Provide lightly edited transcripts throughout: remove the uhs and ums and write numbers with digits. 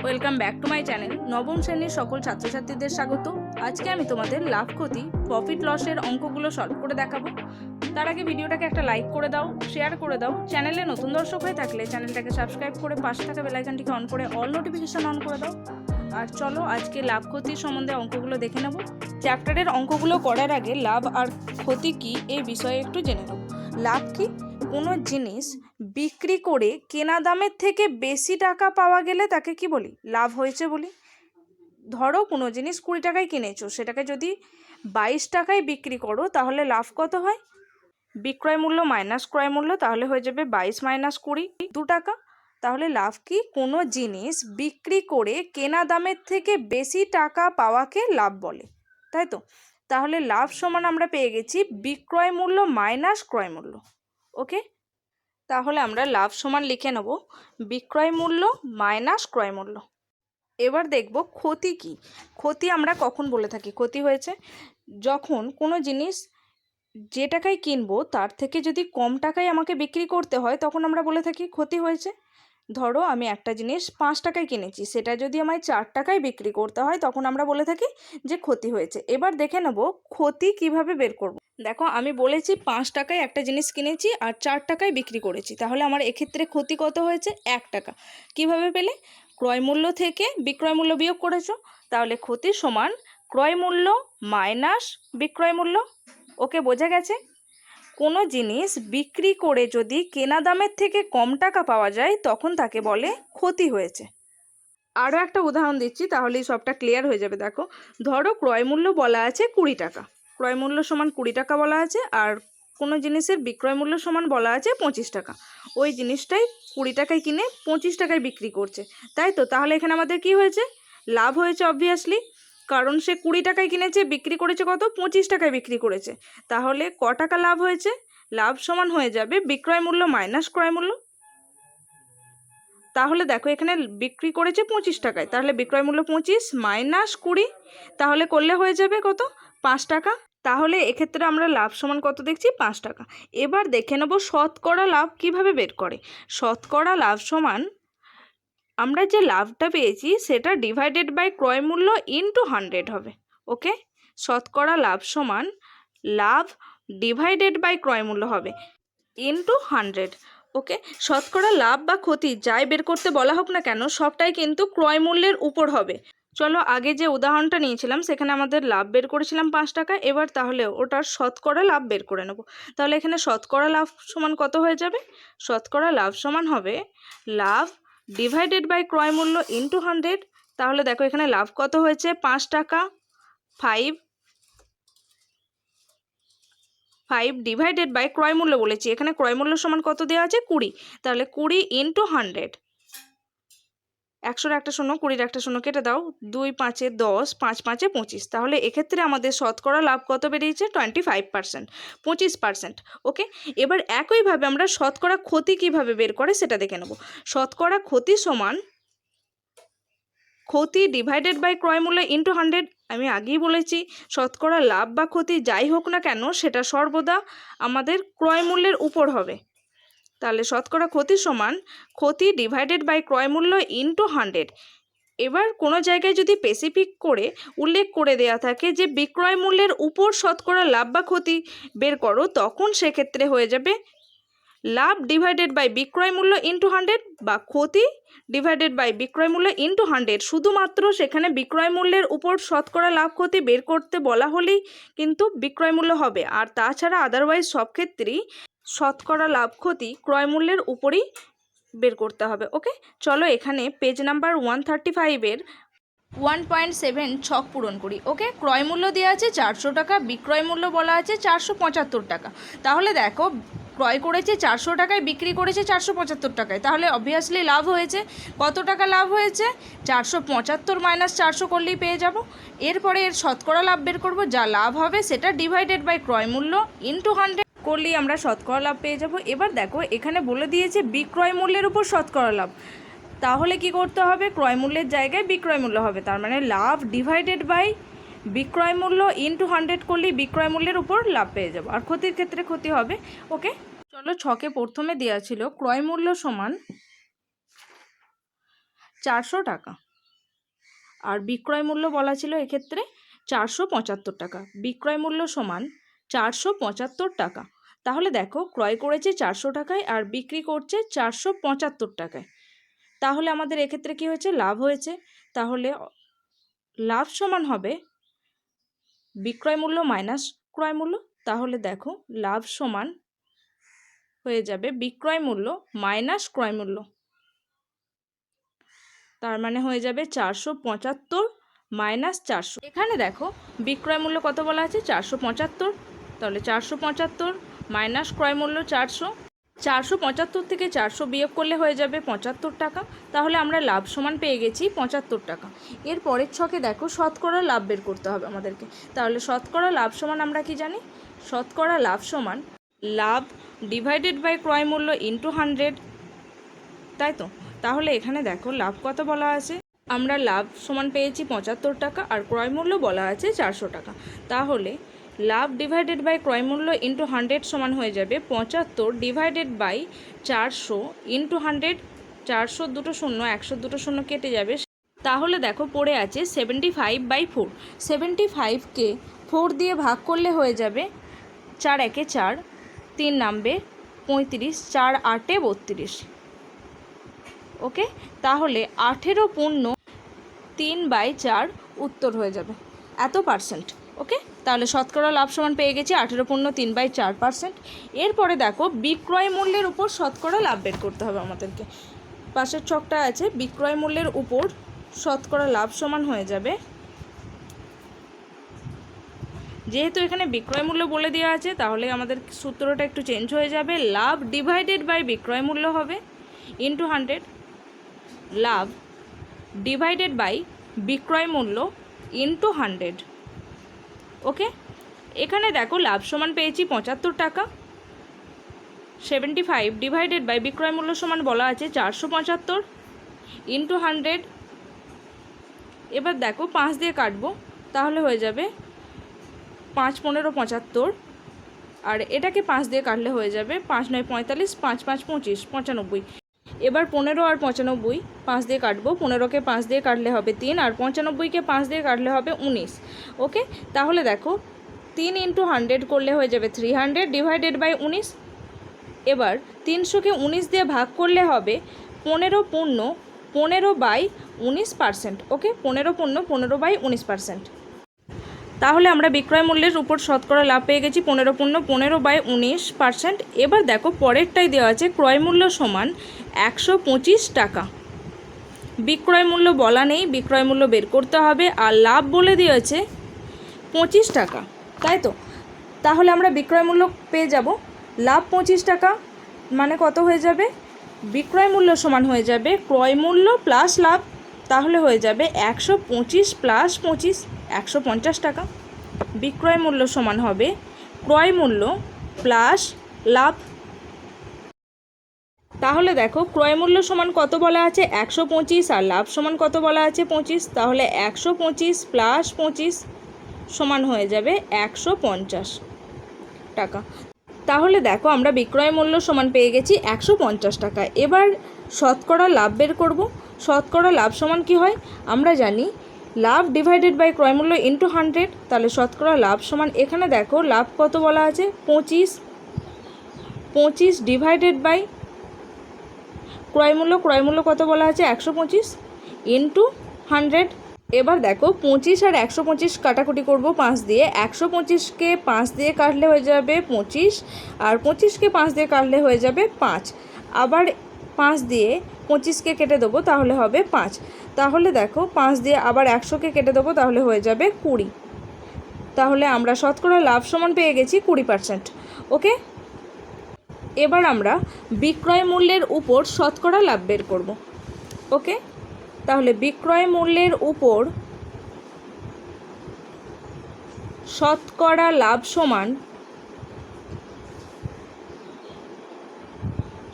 Welcome back to my channel. নবম শ্রেণীর সকল ছাত্রছাত্রীদের স্বাগত। আজকে আমি তোমাদের লাভ ক্ষতি প্রফিট লসের অঙ্কগুলো সলভ করে দেখাবো। তার আগে ভিডিওটাকে একটা লাইক করে দাও, শেয়ার করে দাও। চ্যানেলে নতুন দর্শক হয়ে থাকলে চ্যানেলটাকে সাবস্ক্রাইব করে পাশে থাকা বেল আইকনটিকে অন করে অল নোটিফিকেশন অন করে দাও। আর চলো আজকে লাভ ক্ষতির সম্বন্ধে অঙ্কগুলো দেখে নেব। চ্যাপ্টারের অঙ্কগুলো করার আগে লাভ আর ক্ষতি কি এই বিষয়ে একটু জেনে নেব। লাভ কি? কোনো জিনিস বিক্রি করে কেনা দামের থেকে বেশি টাকা পাওয়া গেলে তাকে কি বলি? লাভ হয়েছে বলি। ধরো কোনো জিনিস 20 টাকায় কিনেছো, সেটাকে যদি 22 টাকায় বিক্রি করো তাহলে লাভ কত হয়? বিক্রয় মূল্য মাইনাস ক্রয় মূল্য, তাহলে হয়ে যাবে 22 মাইনাস 20, 2 টাকা। তাহলে লাভ কি? কোনো জিনিস বিক্রি করে কেনা দামের থেকে বেশি টাকা পাওয়াকে লাভ বলে, তাই তো? তাহলে লাভ সমান আমরা পেয়ে গেছি বিক্রয় মূল্য মাইনাস ক্রয় মূল্য। ওকে, তাহলে আমরা লাভ সমান লিখে নেব বিক্রয় মূল্য মাইনাস ক্রয় মূল্য। এবার দেখব ক্ষতি কি। ক্ষতি আমরা কখন বলে থাকি ক্ষতি হয়েছে? যখন কোনো জিনিস যে টাকায় কিনবো তার থেকে যদি কম টাকায় আমাকে বিক্রি করতে হয় তখন আমরা বলে থাকি ক্ষতি হয়েছে। ধরো আমি একটা জিনিস 5 টাকায় কিনেছি, সেটা যদি আমায় 4 টাকায় বিক্রি করতে হয় তখন আমরা বলে থাকি যে ক্ষতি হয়েছে। এবার দেখে নেব ক্ষতি কিভাবে বের করব। দেখো, আমি বলেছি 5 টাকায় একটা জিনিস কিনেছি আর 4 টাকায় বিক্রি করেছি, তাহলে আমার এক্ষেত্রে ক্ষতি কত হয়েছে? 1 টাকা। কিভাবে পেলে? ক্রয় মূল্য থেকে বিক্রয় মূল্য বিয়োগ করেছো, তাহলে ক্ষতি সমান ক্রয় মূল্য মাইনাস বিক্রয় মূল্য। ওকে, বোঝা গেছে? কোনো জিনিস বিক্রি করে যদি কেনা দামের থেকে কম টাকা পাওয়া যায় তখন তাকে বলে ক্ষতি হয়েছে। আরও একটা উদাহরণ দিচ্ছি, তাহলেই সবটা ক্লিয়ার হয়ে যাবে। দেখো, ধরো ক্রয় মূল্য বলা আছে 20 টাকা, ক্রয় মূল্য সমান 20 টাকা বলা আছে, আর কোনো জিনিসের বিক্রয় মূল্য সমান বলা আছে 25 টাকা। ওই জিনিসটাই 20 টাকায় কিনে 25 টাকায় বিক্রি করছে, তাই তো? তাহলে এখানে আমাদের কি হয়েছে? লাভ হয়েছে অবভিয়াসলি, কারণ সে 20 টাকায় কিনেছে, বিক্রি করেছে কত? 25 টাকায় বিক্রি করেছে। তাহলে ক টাকা লাভ হয়েছে? লাভ সমান হয়ে যাবে বিক্রয় মূল্য মাইনাস ক্রয় মূল্য। তাহলে দেখো, এখানে বিক্রি করেছে 25 টাকায়, তাহলে বিক্রয় মূল্য 25 মাইনাস 20, তাহলে করলে হয়ে যাবে কত? 5 টাকা। তাহলে এক্ষেত্রে আমরা লাভ সমান কত দেখছি? 5 টাকা। এবার দেখে নেব শতকরা লাভ কিভাবে বের করে। শতকরা লাভ সমান আমরা যে লাভটা পেয়েছি সেটা ডিভাইডেড বাই ক্রয় মূল্য ইন্টু 100 হবে। ওকে, শতকরা লাভ সমান লাভ ডিভাইডেড বাই ক্রয় মূল্য হবে ইন্টু 100। ওকে, শতকরা লাভ বা ক্ষতি যাই বের করতে বলা হোক না কেন সবটাই কিন্তু ক্রয় মূল্যের উপর হবে। চলো, আগে যে উদাহরণটা নিয়েছিলাম সেখানে আমাদের লাভ বের করেছিলাম 5 টাকা, এবার তাহলে ওটার শতকরা লাভ বের করে নেব। তাহলে এখানে শতকরা লাভ সমান কত হয়ে যাবে? শতকরা লাভ সমান হবে লাভ ডিভাইডেড বাই ক্রয় মূল্য ইন্টু 100। তাহলে দেখো এখানে লাভ কত হয়েছে? 5 টাকা। 5 ডিভাইডেড বাই ক্রয় মূল্য বলেছি, এখানে ক্রয় মূল্য সমান কত দেওয়া আছে? 20। তাহলে 20 ইন্টু 100। 100-এর একটা শূন্য, 20-এর একটা শূন্য কেটে দাও, 2 5-এ 10, 5 5-এ 25। তাহলে এক্ষেত্রে আমাদের শতকরা লাভ কত বেরিয়েছে? 25%, 25%। ওকে, এবার একইভাবে আমরা শতকরা ক্ষতি কিভাবে বের করে সেটা দেখে নেব। শতকরা ক্ষতি সমান ক্ষতি ডিভাইডেড বাই ক্রয় মূল্য ইন্টু 100। আমি আগেই বলেছি শতকরা লাভ বা ক্ষতি যাই হোক না কেন সেটা সর্বদা আমাদের ক্রয় মূল্যের উপর হবে। তাহলে শতকরা ক্ষতি সমান ক্ষতি ডিভাইডেড বাই ক্রয় মূল্য ইন্টু 100। এবার কোনো জায়গায় যদি স্পেসিফিক করে উল্লেখ করে দেয়া থাকে যে বিক্রয় মূল্যের উপর শতকরা লাভ বা ক্ষতি বের করো, তখন সেক্ষেত্রে হয়ে যাবে লাভ ডিভাইডেড বাই বিক্রয় মূল্য ইন্টু 100 বা ক্ষতি ডিভাইডেড বাই বিক্রয় মূল্য ইন্টু 100। শুধুমাত্র সেখানে বিক্রয় মূল্যের উপর শতকরা লাভ ক্ষতি বের করতে বলা হলেই কিন্তু বিক্রয় মূল্য হবে, আর তাছাড়া আদারওয়াইজ সব ক্ষেত্রেই শতকরা লাভ ক্ষতি ক্রয় মূল্যের উপরই বের করতে হবে। ওকে, চলো এখানে পেজ নাম্বার 135-এর 1.7 ছক পূরণ করি। ওকে, ক্রয় মূল্য দেওয়া আছে 400 টাকা, বিক্রয় মূল্য বলা আছে 475 টাকা। তাহলে দেখো, ক্রয় করেছে 400 টাকায়, বিক্রি করেছে 475 টাকায়, তাহলে অবভিয়াসলি লাভ হয়েছে। কত টাকা লাভ হয়েছে? 475 মাইনাস 400 করলেই পেয়ে যাব। এরপরে এর শতকরা লাভ বের করব, যা লাভ হবে সেটা ডিভাইডেড বাই ক্রয় মূল্য ইন্টু 100 করলেই আমরা শতকরা লাভ পেয়ে যাব। এবার দেখো, এখানে বলে দিয়েছে বিক্রয় মূল্যের উপর শতকরা লাভ, তাহলে কি করতে হবে? ক্রয় মূল্যের জায়গায় বিক্রয় মূল্য হবে, তার মানে লাভ ডিভাইডেড বাই বিক্রয় মূল্য ইন্টু 100 করলেই বিক্রয় মূল্যের উপর লাভ পেয়ে যাব, আর ক্ষতির ক্ষেত্রে ক্ষতি হবে। ওকে, চলো, ছকে প্রথমে দেওয়া ছিল ক্রয় মূল্য সমান 400 টাকা। আর বিক্রয় মূল্য বলা ছিল এক্ষেত্রে 475 টাকা। বিক্রয় মূল্য সমান 475 টাকা। তাহলে দেখো ক্রয় করেছে 400 টাকায় আর বিক্রি করছে 475 টাকায়। তাহলে আমাদের এক্ষেত্রে কি হয়েছে, লাভ হয়েছে। তাহলে লাভ সমান হবে বিক্রয় মূল্য মাইনাস ক্রয় মূল্য। তাহলে দেখো লাভ সমান হয়ে যাবে বিক্রয় মূল্য মাইনাস ক্রয় মূল্য। তার মানে হয়ে যাবে 475 মাইনাস 400। এখানে দেখো বিক্রয় মূল্য কত বলা আছে, 475। তাহলে 475 মাইনাস ক্রয় মূল্য 400। 475 থেকে 400 বিয়োগ করলে হয়ে যাবে 75 টাকা। তাহলে আমরা লাভ সমান পেয়ে গেছি 75 টাকা। এর পরের ছকে দেখো শতকরা লাভ বের করতে হবে আমাদেরকে। তাহলে শতকরা লাভ সমান আমরা কি জানি, শতকরা লাভ সমান লাভ ডিভাইডেড বাই ক্রয় মূল্য ইন্টু 100, তাই তো। তাহলে এখানে দেখো লাভ কত বলা আছে, আমরা লাভ সমান পেয়েছি 75 টাকা আর ক্রয় মূল্য বলা আছে 400 টাকা। তাহলে লাভ ডিভাইডেড বাই ক্রয় মূল্য ইন্টু 100 সমান হয়ে যাবে 75 ডিভাইডেড বাই 400 ইন্টু 100। 400 দুটো শূন্য, 100 দুটো শূন্য কেটে যাবে। তাহলে দেখো পড়ে আছে 75/4। 75কে 4 দিয়ে ভাগ করলে হয়ে যাবে 4 একে 4, 3 নামবে 35, 4 8 32। ওকে, তাহলে 18 পূর্ণ 3/4 উত্তর হয়ে যাবে এত পার্সেন্ট। ওকে, তাহলে শতকরা লাভ সমান পেয়ে গেছি 18 পূর্ণ 3/4%। এরপরে দেখো বিক্রয় মূল্যের উপর শতকরা লাভ বের করতে হবে আমাদেরকে। পাশের ছকটা আছে বিক্রয় মূল্যের উপর শতকরা লাভ সমান হয়ে যাবে, যেহেতু এখানে বিক্রয় মূল্য বলে দেওয়া আছে তাহলে আমাদের সূত্রটা একটু চেঞ্জ হয়ে যাবে। লাভ ডিভাইডেড বাই বিক্রয় মূল্য হবে ইন্টু 100। লাভ ডিভাইডেড বাই বিক্রয় মূল্য ইন্টু 100। ওকে, এখানে দেখো লাভ সমান পেয়েছি 75 টাকা। 75 ডিভাইডেড বাই বিক্রয় মূল্য সমান বলা আছে 475 ইন্টু 100। এবার দেখো 5 দিয়ে কাটবো, তাহলে হয়ে যাবে 5 15 75, আর এটাকে 5 দিয়ে কাটলে হয়ে যাবে 5 9 45, 5 5 25, 95। এবার 15 আর 95 5 দিয়ে কাটবো। 15কে 5 দিয়ে কাটলে হবে 3, আর 95কে 5 দিয়ে কাটলে হবে 19। ওকে, তাহলে দেখো 3 ইন্টু 100 করলে হয়ে যাবে 300 ডিভাইডেড বাই 19। এবার 300কে 19 দিয়ে ভাগ করলে হবে 15 পূর্ণ 15/19%। ওকে, 15 পূর্ণ 15/19%। তাহলে আমরা বিক্রয় মূল্যের উপর শতকরা লাভ পেয়ে গেছি 15 পূর্ণ 15/19%। এবার দেখো পরেরটাই দেওয়া আছে ক্রয় মূল্য সমান 125 টাকা। বিক্রয় মূল্য বলা নেই, বিক্রয় মূল্য বের করতে হবে, আর লাভ বলে দিয়েছে 25 টাকা, তাই তো। তাহলে আমরা বিক্রয় মূল্য পেয়ে যাব লাভ 25 টাকা, মানে কত হয়ে যাবে, বিক্রয় মূল্য সমান হয়ে যাবে ক্রয় মূল্য প্লাস লাভ। তাহলে হয়ে যাবে 125 প্লাস 25, 150 টাকা। বিক্রয় মূল্য সমান হবে ক্রয় মূল্য প্লাস লাভ। তাহলে দেখো ক্রয় মূল্য সমান কত বলা আছে 125, আর লাভ সমান কত বলা আছে 25। তাহলে 125 প্লাস 25 সমান হয়ে যাবে 150 টাকা। তাহলে দেখো আমরা বিক্রয় মূল্য সমান পেয়ে গেছি 150 টাকা। এবার শতকরা লাভ বের করব। শতকরা লাভ সমান কি হয় আমরা জানি, লাভ ডিভাইডেড বাই ক্রয় মূল্য ইন্টু 100। তাহলে শতকরা লাভ সমান, এখানে দেখো লাভ কত বলা আছে 25, 25 ডিভাইডেড বাই ক্রয় মূল্য, ক্রয় মূল্য কত বলা আছে 125 ইন্টু 100। এবার দেখো 25 আর 125 কাটাকুটি করব 5 দিয়ে। 125কে 5 দিয়ে কাটলে হয়ে যাবে 25, আর 25কে 5 দিয়ে কাটলে হয়ে যাবে 5। আবার 5 দিয়ে 25কে কেটে দেবো, তাহলে হবে 5। তাহলে দেখো 5 দিয়ে আবার 100কে কেটে দেবো, তাহলে হয়ে যাবে 20। তাহলে আমরা শতকরা লাভ সমান পেয়ে গেছি 20%। ওকে, এবার আমরা বিক্রয় মূল্যের উপর শতকরা লাভ বের করব। ওকে, তাহলে বিক্রয় মূল্যের উপর শতকরা লাভ সমান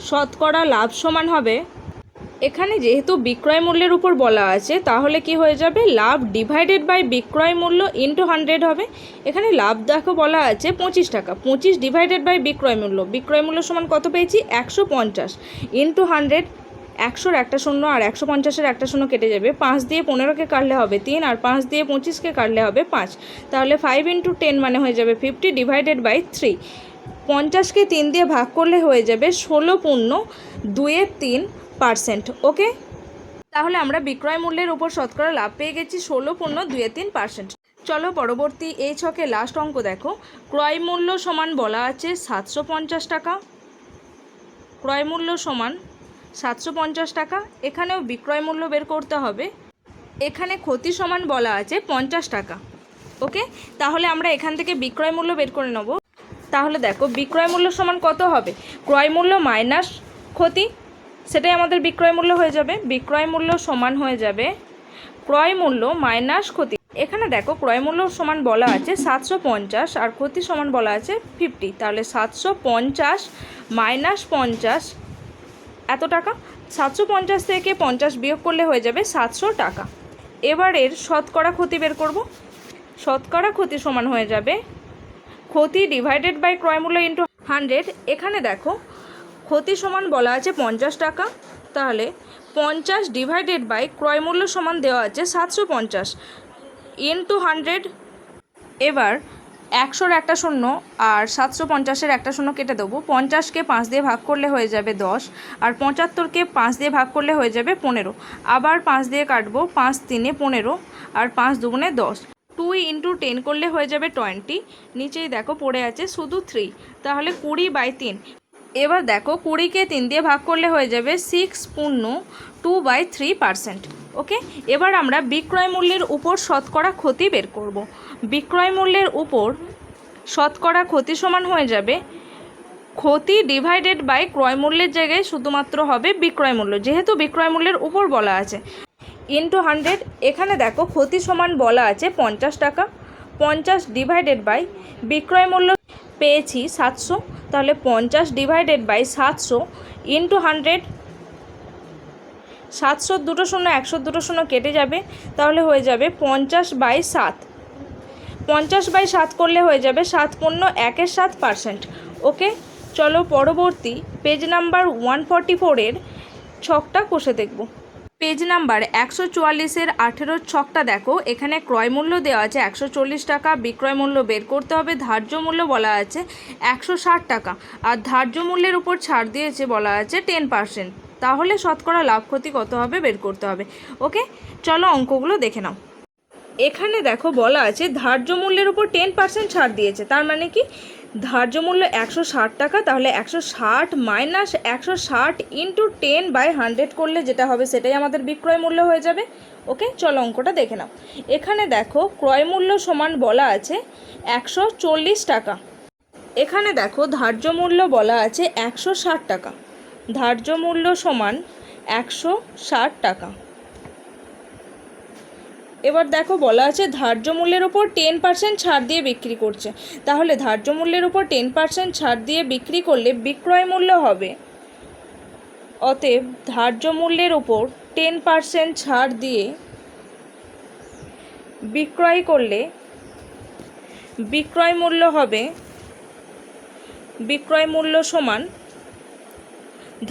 শতকরা লাভ সমান হবে, এখানে যেহেতু বিক্রয় মূল্যের উপর বলা আছে তাহলে কি হয়ে যাবে, লাভ ডিভাইডেড বাই বিক্রয় মূল্য ইন্টু 100 হবে। এখানে লাভ দেখো বলা আছে 25 টাকা, 25 ডিভাইডেড বাই বিক্রয় মূল্য, বিক্রয় মূল্য সমান কত পেয়েছি 150 ইন্টু 100। 100-র একটা শূন্য আর 150-এর একটা শূন্য কেটে যাবে। 5 দিয়ে 15কে কাটলে হবে 3, আর 5 দিয়ে 25কে কাটলে হবে 5। তাহলে 5 × 10 মানে হয়ে যাবে 50 ডিভাইডেড বাই 3। 50কে 3 দিয়ে ভাগ করলে হয়ে যাবে 16.2%। ওকে, তাহলে আমরা বিক্রয় মূল্যের উপর শতকরা লাভ পেয়ে গেছি 16.2%। চলো পরবর্তী এই ছকে লাস্ট অঙ্ক দেখো। ক্রয় মূল্য সমান বলা আছে 750 টাকা। ক্রয় মূল্য সমান 750 টাকা। এখানেও বিক্রয় মূল্য বের করতে হবে। এখানে ক্ষতি সমান বলা আছে 50 টাকা। ওকে, তাহলে আমরা এখান থেকে বিক্রয় মূল্য বের করে নেব। তাহলে দেখো বিক্রয় মূল্য সমান কত হবে, ক্রয় মূল্য মাইনাস ক্ষতি, সেটাই আমাদের বিক্রয় মূল্য হয়ে যাবে। বিক্রয় মূল্য সমান হয়ে যাবে ক্রয় মূল্য মাইনাস ক্ষতি। এখানে দেখো ক্রয় মূল্য সমান বলা আছে 750 আর ক্ষতি সমান বলা আছে 50। তাহলে 750 মাইনাস 50 এত টাকা। 750 থেকে 50 বিয়োগ করলে হয়ে যাবে 700 টাকা। এবারের শতকরা ক্ষতি বের করব। শতকরা ক্ষতি সমান হয়ে যাবে ক্ষতি ডিভাইডেড বাই ক্রয় মূল্য ইন্টু 100। এখানে দেখো ক্ষতি সমান বলা আছে 50 টাকা। তাহলে 50 ডিভাইডেড বাই ক্রয় মূল্য সমান দেওয়া আছে 750 ইন্টু 100। এবার 100-র একটা শূন্য আর 750-এর একটা শূন্য কেটে দেবো। 50কে 5 দিয়ে ভাগ করলে হয়ে যাবে 10, আর 75কে 5 দিয়ে ভাগ করলে হয়ে যাবে 15। আবার 5 দিয়ে কাটবো, 5 3 15 আর 5 2 10। 2 × 10 করলে হয়ে যাবে 20। নিচেই দেখো পড়ে আছে শুধু 3, তাহলে 20/3। এবার দেখো 20কে 3 দিয়ে ভাগ করলে হয়ে যাবে 6.2/3%। ওকে, এবার আমরা বিক্রয় মূল্যের উপর শতকরা ক্ষতি বের করব। বিক্রয় মূল্যের উপর শতকরা ক্ষতি সমান হয়ে যাবে ক্ষতি ডিভাইডেড বাই ক্রয় মূল্যের জায়গায় শুধুমাত্র হবে বিক্রয় মূল্য, যেহেতু বিক্রয় মূল্যের উপর বলা আছে, ইন্টু 100। এখানে দেখো ক্ষতি সমান বলা আছে 50 টাকা। 50 ডিভাইডেড বাই বিক্রয় মূল্য পেয়েছি 700। তাহলে 50 ডিভাইডেড বাই 700 ইন্টু 100। 700 দুটো শূন্য 100 দুটো শূন্য কেটে যাবে, তাহলে হয়ে যাবে 50/7। 50/7 করলে হয়ে যাবে 7 × 1/7%। ওকে, চলো পরবর্তী পেজ নাম্বার 144-এর ছকটা কষে দেখব। পেজ নাম্বার 144-এর 18 ছকটা দেখো। এখানে ক্রয় মূল্য দেওয়া আছে 140 টাকা। বিক্রয় মূল্য বের করতে হবে। ধার্য মূল্য বলা আছে 160 টাকা, আর ধার্য মূল্যের উপর ছাড় দিয়েছে বলা আছে 10%। তাহলে শতকরা লাভ ক্ষতি কত হবে বের করতে হবে। ওকে, চলো অঙ্কগুলো দেখে নাও। এখানে দেখো বলা আছে ধার্য মূল্যের উপর 10% ছাড় দিয়েছে। তার মানে কি, ধার্য মূল্য 160 টাকা, তাহলে 160 মাইনাস 160 ইন্টু 10/100 করলে যেটা হবে সেটাই আমাদের বিক্রয় মূল্য হয়ে যাবে। ওকে, চলো অঙ্কটা দেখে নাও। এখানে দেখো ক্রয় মূল্য সমান বলা আছে 140 টাকা। এখানে দেখো ধার্য মূল্য বলা আছে 160 টাকা। ধার্য মূল্য সমান 160 টাকা। এবার দেখো বলা আছে ধার্য মূল্যের উপর 10% ছাড় দিয়ে বিক্রি করছে। তাহলে ধার্য মূল্যের উপর 10% ছাড় দিয়ে বিক্রি করলে বিক্রয় মূল্য হবে, অতএব ধার্য মূল্যের উপর 10% ছাড় দিয়ে বিক্রয় করলে বিক্রয় মূল্য হবে, বিক্রয় মূল্য সমান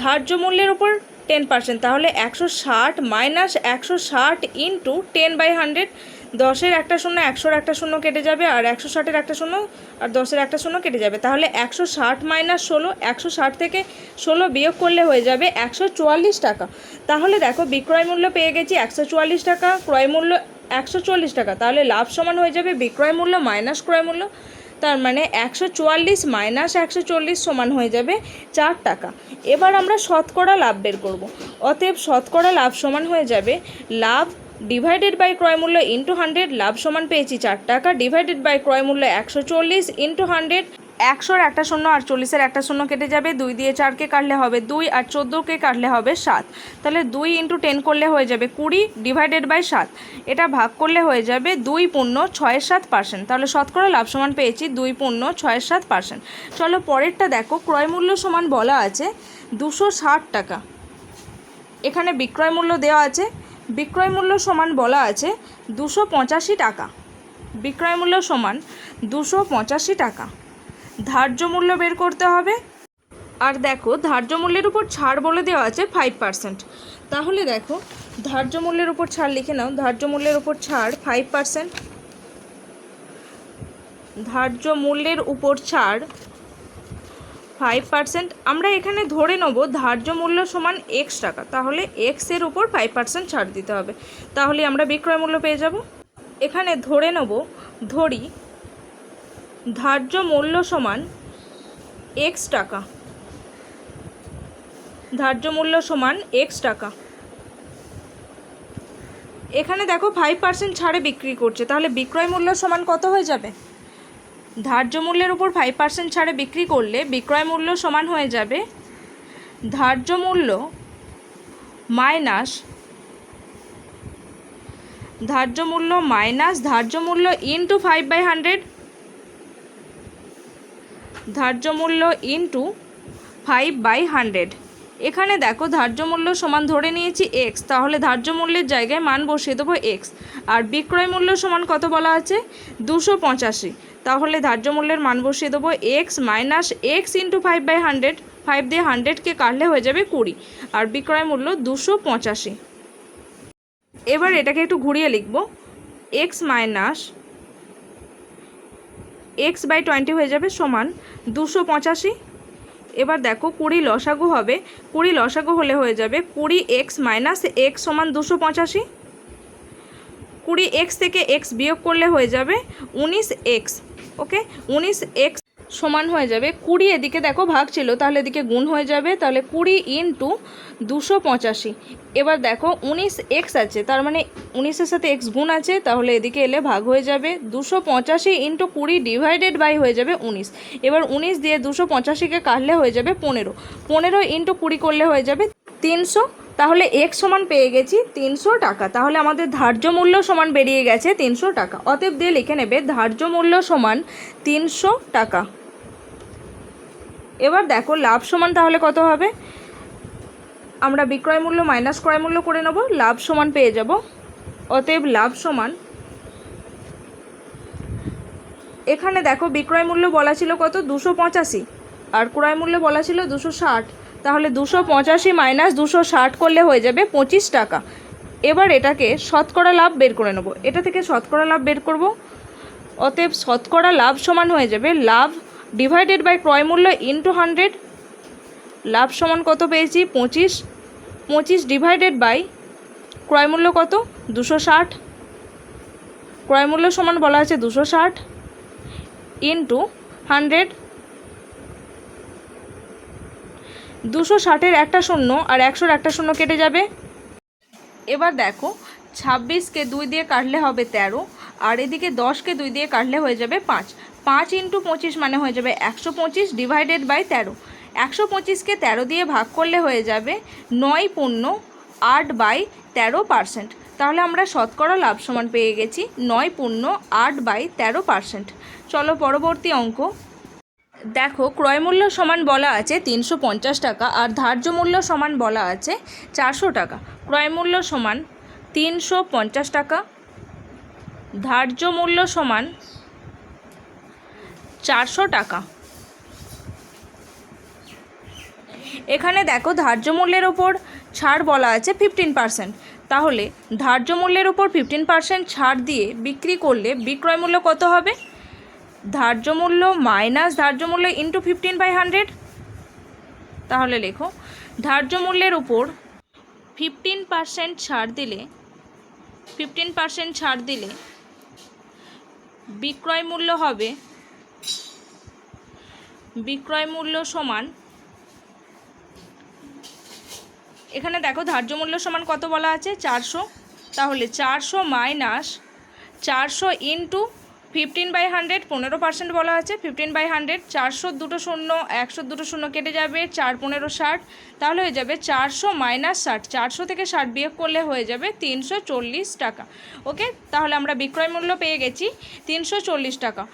ধার্য মূল্যের উপর 10%, তাহলে 160 মাইনাস 160 ইন্টু 10/100। 10-এর একটা শূন্য 100-র একটা শূন্য কেটে যাবে, আর 160-এর একটা শূন্য আর 10-এর একটা শূন্য কেটে যাবে, তাহলে 160 মাইনাস 16। 160 থেকে 16 বিয়োগ করলে হয়ে যাবে 144 টাকা। তাহলে দেখো বিক্রয় মূল্য পেয়ে গেছি 144 টাকা, ক্রয় মূল্য 140 টাকা। তাহলে লাভ সমান হয়ে যাবে বিক্রয় মূল্য মাইনাস ক্রয় মূল্য। তার মানে 144 মাইনাস 140 সমান হয়ে যাবে 4 টাকা। এবার আমরা শতকরা লাভ বের করব। অতএব শতকরা লাভ সমান হয়ে যাবে লাভ ডিভাইডেড বাই ক্রয় মূল্য ইন্টু 100। লাভ সমান পেয়েছি 4 টাকা, ডিভাইডেড বাই ক্রয় মূল্য 140 ইন্টু 100। 100-র একটা শূন্য আর 40-এর একটা শূন্য কেটে যাবে। 2 দিয়ে 4কে কাটলে হবে 2, আর 14কে কাটলে হবে 7। তাহলে 2 × 10 করলে হয়ে যাবে 20 ডিভাইডেড বাই 7। এটা ভাগ করলে হয়ে যাবে 2.6/7%। তাহলে শতকরা লাভ সমান পেয়েছি 2.6/7%। চলো পরেরটা দেখো। ক্রয় মূল্য সমান বলা আছে 260 টাকা। এখানে বিক্রয় মূল্য দেওয়া আছে। বিক্রয় মূল্য সমান বলা আছে 285 টাকা। বিক্রয় মূল্য সমান 285 টাকা। ধার্য মূল্য বের করতে হবে। আর দেখো ধার্য মূল্যের উপর ছাড় বলে দেওয়া আছে 5%। তাহলে দেখো ধার্য মূল্যের উপর ছাড় লিখে নাও। ধার্য মূল্যের উপর ছাড় 5%। ধার্য মূল্যের উপর ছাড় 5%। আমরা এখানে ধরে নেব ধার্য মূল্য সমান এক্স টাকা, তাহলে এক্সের উপর 5% ছাড় দিতে হবে, তাহলে আমরা বিক্রয় মূল্য পেয়ে যাব। এখানে ধরে নেব, ধরি ধার্য মূল্য সমান এক্স টাকা। ধার্য মূল্য সমান এক্স টাকা। এখানে দেখো 5% ছাড়ে বিক্রি করছে, তাহলে বিক্রয় মূল্য সমান কত হয়ে যাবে? ধার্য মূল্যের উপর 5% ছাড়ে বিক্রি করলে বিক্রয় মূল্য সমান হয়ে যাবে ধার্য মূল্য মাইনাস ধার্য মূল্য ইন্টু 5/100। ধার্য মূল্য ইন্টু 5/100। এখানে দেখো ধার্য মূল্য সমান ধরে নিয়েছি এক্স, তাহলে ধার্য মূল্যের জায়গায় মান বসিয়ে দেবো এক্স। আর বিক্রয় মূল্য সমান কত বলা আছে? 285। তাহলে ধার্য মূল্যের মান বসিয়ে দেবো এক্স মাইনাস এক্স ইন্টু 5/100। 5 দিয়ে 100কে কাটলে হয়ে যাবে 20, আর বিক্রয় মূল্য 285। এবার এটাকে একটু ঘুরিয়ে লিখব, এক্স মাইনাস x/20 হয়ে যাবে সমান 285। এবার দেখো 20 লসাগু হবে, 20 লসাগু হলে হয়ে যাবে 20x মাইনাস এক্স সমান 285। 20x থেকে x বিয়োগ করলে হয়ে যাবে 19x। ওকে, 19x সমান হয়ে যাবে 20। এদিকে দেখো ভাগ ছিল, তাহলে এদিকে গুণ হয়ে যাবে, তাহলে 20 ইন্টু 285। এবার দেখো 19x আছে, তার মানে 19-এর সাথে x গুণ আছে, তাহলে এদিকে এলে ভাগ হয়ে যাবে 285 ইন্টু 20 ডিভাইডেড বাই হয়ে যাবে 19। এবার 19 দিয়ে 285কে কাটলে হয়ে যাবে 15। 15 ইন্টু 20 করলে হয়ে যাবে 300। তাহলে এক্স সমান পেয়ে গেছি 300 টাকা। তাহলে আমাদের ধার্য মূল্য সমান বেরিয়ে গেছে 300 টাকা। অতএব দিয়ে লিখে নেবে ধার্য মূল্য সমান 300 টাকা। এবার দেখো লাভ সমান তাহলে কত হবে? আমরা বিক্রয় মূল্য মাইনাস ক্রয় মূল্য করে নেব, লাভ সমান পেয়ে যাব। অতএব লাভ সমান, এখানে দেখো বিক্রয় মূল্য বলা ছিল কত? 285, আর ক্রয় মূল্য বলা ছিল 260। তাহলে 285 মাইনাস 260 করলে হয়ে যাবে 25 টাকা। এবার এটাকে শতকরা লাভ বের করে নেব, এটা থেকে শতকরা লাভ বের করব। অতএব শতকরা লাভ সমান হয়ে যাবে লাভ ডিভাইডেড বাই ক্রয় মূল্য ইন্টু 100। লাভ সমান কত পেয়েছি? 25। 25 ডিভাইডেড বাই ক্রয় মূল্য কত? 260। ক্রয় মূল্য সমান বলা আছে 260 ইন্টু 100। 260-এর একটা শূন্য আর 100-র একটা শূন্য কেটে যাবে। এবার দেখো 26কে 2 দিয়ে কাটলে হবে 13, আর এদিকে 10কে 2 দিয়ে কাটলে হয়ে যাবে 5। 5 ইন্টু 25 মানে হয়ে যাবে 125 ডিভাইডেড বাই 13। 125কে 13 দিয়ে ভাগ করলে হয়ে যাবে 9/8/13%। তাহলে আমরা শতকরা লাভ সমান পেয়ে গেছি 9/8/13%। চলো পরবর্তী অঙ্ক দেখো। ক্রয় মূল্য সমান বলা আছে 350 টাকা, আর ধার্য মূল্য সমান বলা আছে 400 টাকা। ক্রয় মূল্য সমান 350 টাকা, ধার্য মূল্য সমান 400 টাকা। এখানে দেখো ধার্য মূল্যের ওপর ছাড় বলা আছে 15%, তাহলে ধার্য মূল্যের ওপর 15% ছাড় দিয়ে বিক্রি করলে বিক্রয় মূল্য কত হবে? ধার্য মূল্য মাইনাস ধার্য মূল্য ইন্টু 15/100। তাহলে লেখো ধার্য মূল্যের উপর 15% ছাড় দিলে বিক্রয় মূল্য হবে, বিক্রয় মূল্য সমান, এখানে দেখো ধার্য মূল্য সমান কত বলা আছে? 400। তাহলে 400 মাইনাস 400 ইন্টু 15/100, 15% বলা আছে। 15/100, 400 দুটো শূন্য, 100 দুটো শূন্য কেটে যাবে, 4 15 60। তাহলে হয়ে যাবে 400 মাইনাস 60। 400 থেকে 60 বিয়োগ করলে হয়ে যাবে 340 টাকা। ওকে, তাহলে আমরা বিক্রয় মূল্য পেয়ে গেছি 340 টাকা।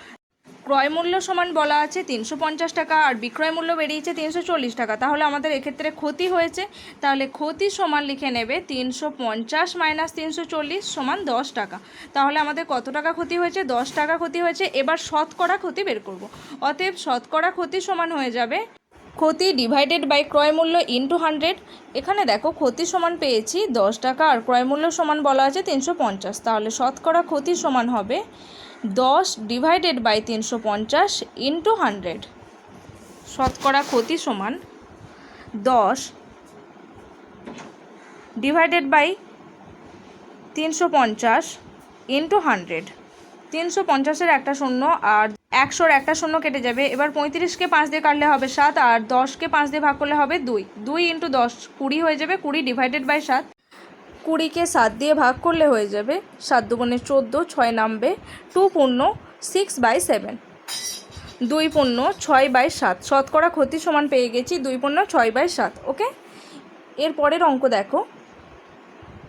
ক্রয় মূল্য সমান বলা আছে 350 টাকা, আর বিক্রয় মূল্য বেরিয়েছে 340 টাকা। তাহলে আমাদের এক্ষেত্রে ক্ষতি হয়েছে, তাহলে ক্ষতি সমান লিখে নেবে 350 মাইনাস 340 সমান 10 টাকা। তাহলে আমাদের কত টাকা ক্ষতি হয়েছে? 10 টাকা ক্ষতি হয়েছে। এবার শতকরা ক্ষতি বের করব। অতএব শতকরা ক্ষতি সমান হয়ে যাবে ক্ষতি ডিভাইডেড বাই ক্রয় মূল্য ইন্টু 100। এখানে দেখো ক্ষতি সমান পেয়েছি 10 টাকা আর ক্রয় মূল্য সমান বলা আছে 350, তাহলে শতকরা ক্ষতি সমান হবে 10 ডিভাইডেড বাই 350 ইন্টু 100। শতকরা ক্ষতি সমান 10 ডিভাইডেড বাই 350 ইন্টু 100। 350-এর একটা শূন্য আর 100-র একটা শূন্য কেটে যাবে। এবার 35-কে 5 দিয়ে কাটলে হবে 7 আর 10-কে 5 দিয়ে ভাগ করলে হবে 2। 2 ইন্টু 10 20 হয়ে যাবে। 20 ডিভাইডেড বাই 7। 20-কে 7 দিয়ে ভাগ করলে হয়ে যাবে 7 দুগুণে 14, 6 নামবে 2 পূর্ণ 6/7, 2 পূর্ণ 6/7। শতকরা ক্ষতি সমান পেয়ে গেছি 2 পূর্ণ 6/7। ওকে, এর পরের অঙ্ক দেখো।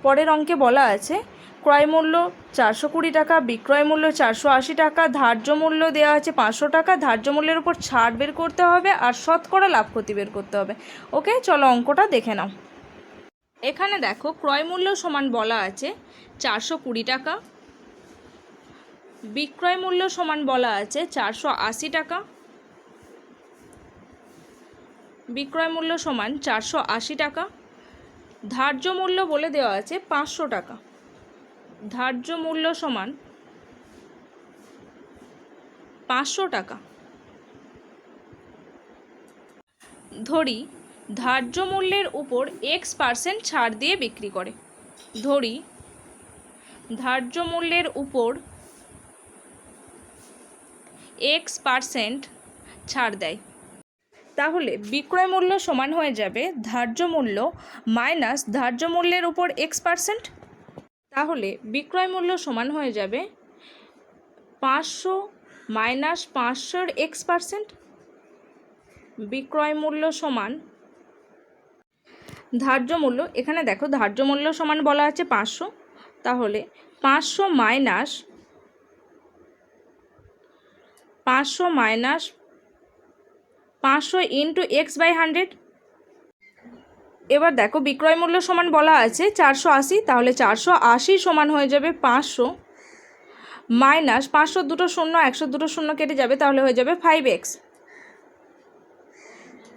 পরের অঙ্কে বলা আছে ক্রয় মূল্য 420 টাকা, বিক্রয় মূল্য 480 টাকা, ধার্য মূল্য দেওয়া আছে 500 টাকা। ধার্য মূল্যের উপর ছাড় বের করতে হবে আর শতকরা লাভ ক্ষতি বের করতে হবে। ওকে, চলো অঙ্কটা দেখে নাও। এখানে দেখো ক্রয় মূল্য সমান বলা আছে 420 টাকা, বিক্রয় মূল্য সমান বলা আছে 480 টাকা। বিক্রয় মূল্য সমান 480 টাকা। ধার্য মূল্য বলে দেওয়া আছে 500 টাকা। ধার্য মূল্য সমান 500 টাকা। ধরি ধার্য মূল্যের উপর X% ছাড় দিয়ে বিক্রি করে। ধরি ধার্য মূল্যের উপর X% ছাড় দেয়, তাহলে বিক্রয় মূল্য সমান হয়ে যাবে ধার্য মূল্য মাইনাস ধার্য মূল্যের উপর X%। তাহলে বিক্রয় মূল্য সমান হয়ে যাবে 500 মাইনাস 500-র X%। বিক্রয় মূল্য সমান ধার্য মূল্য, এখানে দেখো ধার্য মূল্য সমান বলা আছে 500, তাহলে 500 মাইনাস 500 ইন্টু X/100। এবার দেখো বিক্রয় মূল্য সমান বলা আছে 480, তাহলে 480 সমান হয়ে যাবে 500 মাইনাস 500 দুটো শূন্য 100 দুটো শূন্য কেটে যাবে, তাহলে হয়ে যাবে 5x।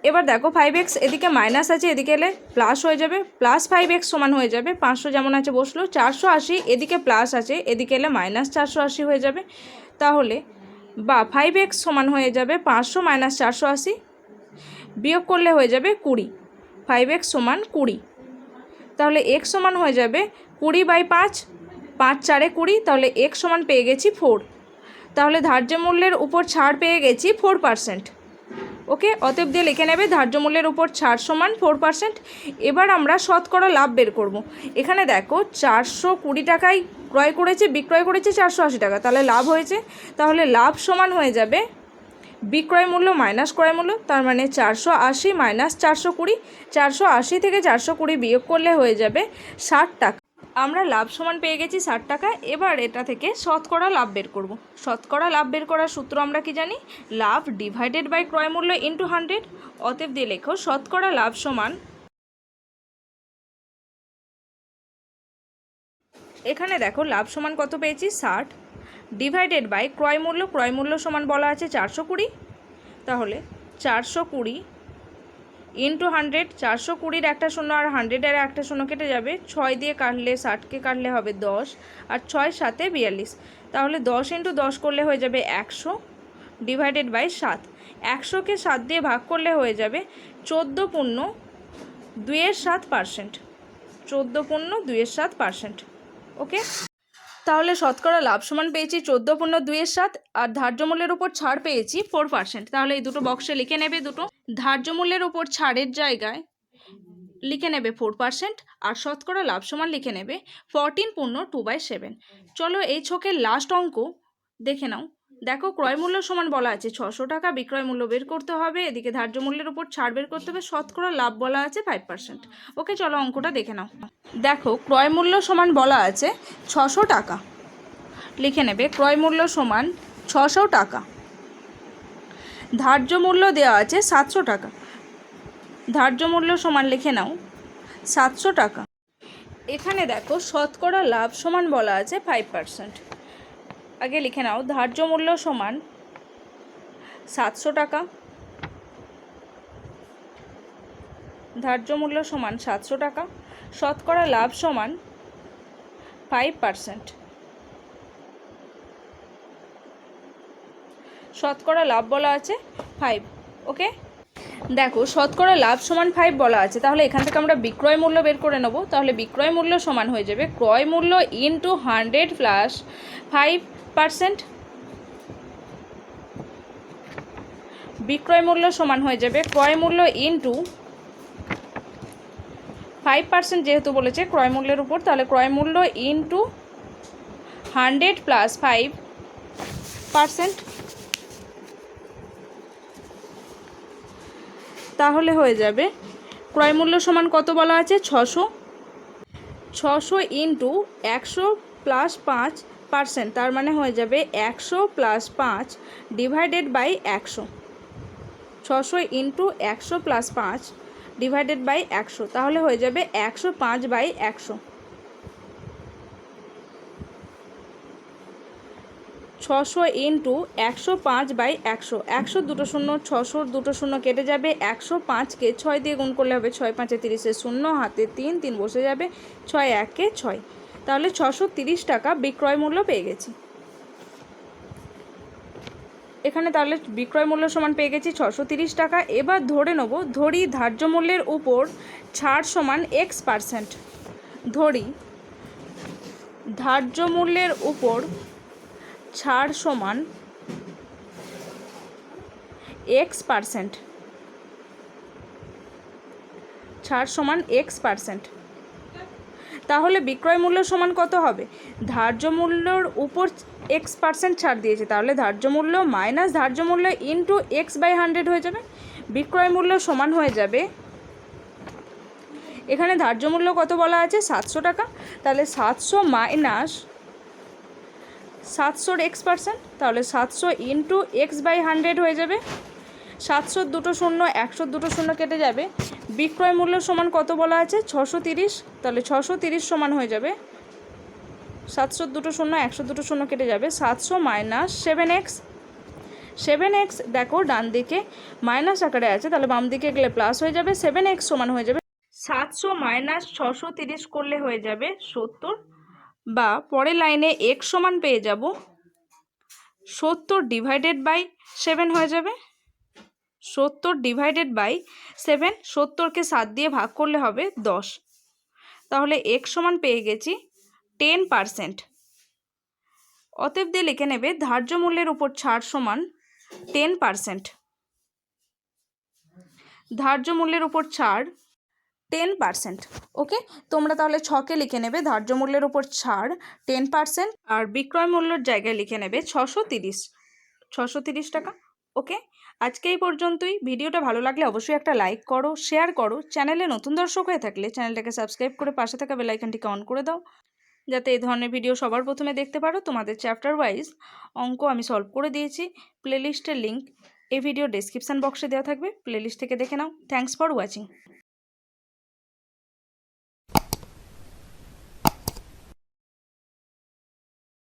এবার দেখো 5x এদিকে মাইনাস আছে, এদিকে এলে প্লাস হয়ে যাবে, প্লাস 5x সমান হয়ে যাবে 500 যেমন আছে বসলো, 480 এদিকে প্লাস আছে, এদিকে এলে মাইনাস 480 হয়ে যাবে। তাহলে বা 5x সমান হয়ে যাবে 500 মাইনাস 480, বিয়োগ করলে হয়ে যাবে 20। 5x সমান 20, তাহলে x সমান হয়ে যাবে 20/5, 5 4-এ 20, তাহলে x সমান পেয়ে গেছি 4। তাহলে ধার্য মূল্যের উপর ছাড় পেয়ে গেছি 4%। ওকে, অতএব দিয়ে লিখে নেবে ধার্য মূল্যের উপর ছাড় সমান 4%। এবার আমরা শতকরা লাভ বের করব। এখানে দেখো 420 টাকায় ক্রয় করেছে, বিক্রয় করেছে 480 টাকা, তাহলে লাভ হয়েছে। তাহলে লাভ সমান হয়ে যাবে বিক্রয় মূল্য মাইনাস ক্রয় মূল্য, তার মানে 480 মাইনাস 420। 480 থেকে 420 বিয়োগ করলে হয়ে যাবে 60 টাকা। আমরা লাভ সমান পেয়ে গেছি 60 টাকা। এবার এটা থেকে শতকরা লাভ বের করব। শতকরা লাভ বের করার সূত্র আমরা কি জানি? লাভ ডিভাইডেড বাই ক্রয় মূল্য ইন্টু 100। অতএব দিয়ে লেখো শতকরা লাভ সমান, এখানে দেখো লাভ সমান কত পেয়েছি 60 ডিভাইডেড বাই ক্রয় মূল্য। ক্রয় মূল্য সমান বলা আছে 420, তাহলে 420 ইন্টু 100। 420-র একটা শূন্য আর 100-এর একটা শূন্য কেটে যাবে, 6 দিয়ে কাটলে 60-কে কাটলে হবে 10 আর 6 7-এ 42, তাহলে 10 ইন্টু 10 করলে হয়ে যাবে 100 ডিভাইডেড বাই 7। 100-কে 7 দিয়ে ভাগ করলে হয়ে যাবে 14.2%। 14.2%। ওকে, তাহলে শতকরা লাভ সমান পেয়েছি 14.2%, আর ধার্য মূল্যের উপর ছাড় পেয়েছি 4%। তাহলে এই দুটো বক্সে লিখে নেবে, দুটো ধার্য মূল্যের উপর ছাড়ের জায়গায় লিখে নেবে 4%, আর শতকরা লাভ সমান লিখে নেবে 14.2/7। চলো এই ছকের লাস্ট অঙ্ক দেখে নাও। দেখো ক্রয় মূল্য সমান বলা আছে 600 টাকা, বিক্রয় মূল্য বের করতে হবে, এদিকে ধার্য মূল্যের উপর ছাড় বের করতে হবে, শতকরা লাভ বলা আছে 5%। ওকে, চলো অঙ্কটা দেখে নাও। দেখো ক্রয় মূল্য সমান বলা আছে 600 টাকা, লিখে নেবে ক্রয় মূল্য সমান 600 টাকা। ধার্য মূল্য দেওয়া আছে 700 টাকা, ধার্য মূল্য সমান লিখে নাও 700 টাকা। এখানে দেখো শতকরা লাভ সমান বলা আছে 5%। আগে লিখে নাও ধার্য মূল্য সমান 700 টাকা, ধার্য মূল্য সমান 700 টাকা, শতকরা লাভ সমান 5%। শতকরা লাভ বলা আছে 5। ওকে, দেখো শতকরা লাভ সমান 5 বলা আছে, তাহলে এখান থেকে আমরা বিক্রয় মূল্য বের করে নেব। তাহলে বিক্রয় মূল্য সমান হয়ে যাবে ক্রয় মূল্য ইন্টু 100 প্লাস 5%। বিক্রয় মূল্য সমান হয়ে যাবে ক্রয় মূল্য ইন্টু 5%, যেহেতু বলেছে ক্রয় মূল্যের উপর, তাহলে ক্রয় মূল্য ইন্টু 100 প্লাস 5%। তাহলে হয়ে যাবে ক্রয় মূল্য সমান কত বলা আছে 600 ইন্টু 100 প্লাস 5%, তার মানে হয়ে যাবে 100 plus 5 divided by 100। 600 into 100 plus 5 divided by 100, তাহলে হয়ে যাবে 105 বাই 100। 600 ইন্টু 105 বাই 100, 100 দুটো শূন্য, 600 দুটো শূন্য কেটে যাবে, 105কে 6 দিয়ে গুণ করলে হবে 6 5 30, শূন্য হাতে 3 3 বসে যাবে, 6 1 6, তাহলে 630 টাকা বিক্রয় মূল্য পেয়ে গেছি। এখানে তাহলে বিক্রয় মূল্য সমান পেয়ে গেছি 630 টাকা। এবার ধরে নেব, ধরি ধার্য মূল্যের উপর ছাড় সমান X%। ধরি ধার্য মূল্যের উপর ছাড় সমান X%। ছাড় সমান X%, তাহলে বিক্রয় মূল্য সমান কত হবে? ধার্য মূল্যর উপর X% ছাড় দিয়েছে, তাহলে ধার্য মূল্য মাইনাস ধার্য মূল্য ইন্টু X/100 হয়ে যাবে। বিক্রয় মূল্য সমান হয়ে যাবে, এখানে ধার্য মূল্য কত বলা আছে 700 টাকা, তাহলে 700 মাইনাস 700 X%, তাহলে 700 ইন্টু X/100 হয়ে যাবে। 700 দুটো শূন্য, 100 দুটো শূন্য কেটে যাবে, বিক্রয় মূল্য সমান কত বলা আছে 630, তাহলে 630 সমান হয়ে যাবে 700 দুটো শূন্য, 100 দুটো শূন্য কেটে যাবে, 700 মাইনাস 7x। 7x দেখো ডান দিকে মাইনাস আকারে আছে, তাহলে বাম দিকে গেলে প্লাস হয়ে যাবে, 7x সমান হয়ে যাবে 700 মাইনাস 630 করলে হয়ে যাবে 70, বা পরের লাইনে x সমান পেয়ে যাব 70 ডিভাইডেড বাই 7 হয়ে যাবে। 70 ডিভাইডেড বাই 7, 70কে 7 দিয়ে ভাগ করলে হবে 10, তাহলে x সমান পেয়ে গেছি 10%। অতএব দিয়ে লিখে নেবে ধার্য মূল্যের উপর ছাড় সমান 10%। ধার্য মূল্যের উপর ছাড় 10%। ওকে, তোমরা তাহলে 6কে লিখে নেবে ধার্য মূল্যের উপর ছাড় 10%, আর বিক্রয় মূল্যর জায়গায় লিখে নেবে 630 টাকা। ওকে, আজকে এই পর্যন্তই। ভিডিওটা ভালো লাগলে অবশ্যই একটা লাইক করো, শেয়ার করো। চ্যানেলে নতুন দর্শক হয়ে থাকলে চ্যানেলটাকে সাবস্ক্রাইব করে পাশে থাকা বেল আইকনটিকে অন করে দাও, যাতে এই ধরনের ভিডিও সবার প্রথমে দেখতে পারো। তোমাদের চ্যাপ্টার ওয়াইজ অঙ্ক আমি সলভ করে দিয়েছি। প্লেলিস্টের লিঙ্ক এই ভিডিও ডেসক্রিপশান বক্সে দেওয়া থাকবে, প্লেলিস্ট থেকে দেখে নাও। Thanks for watching.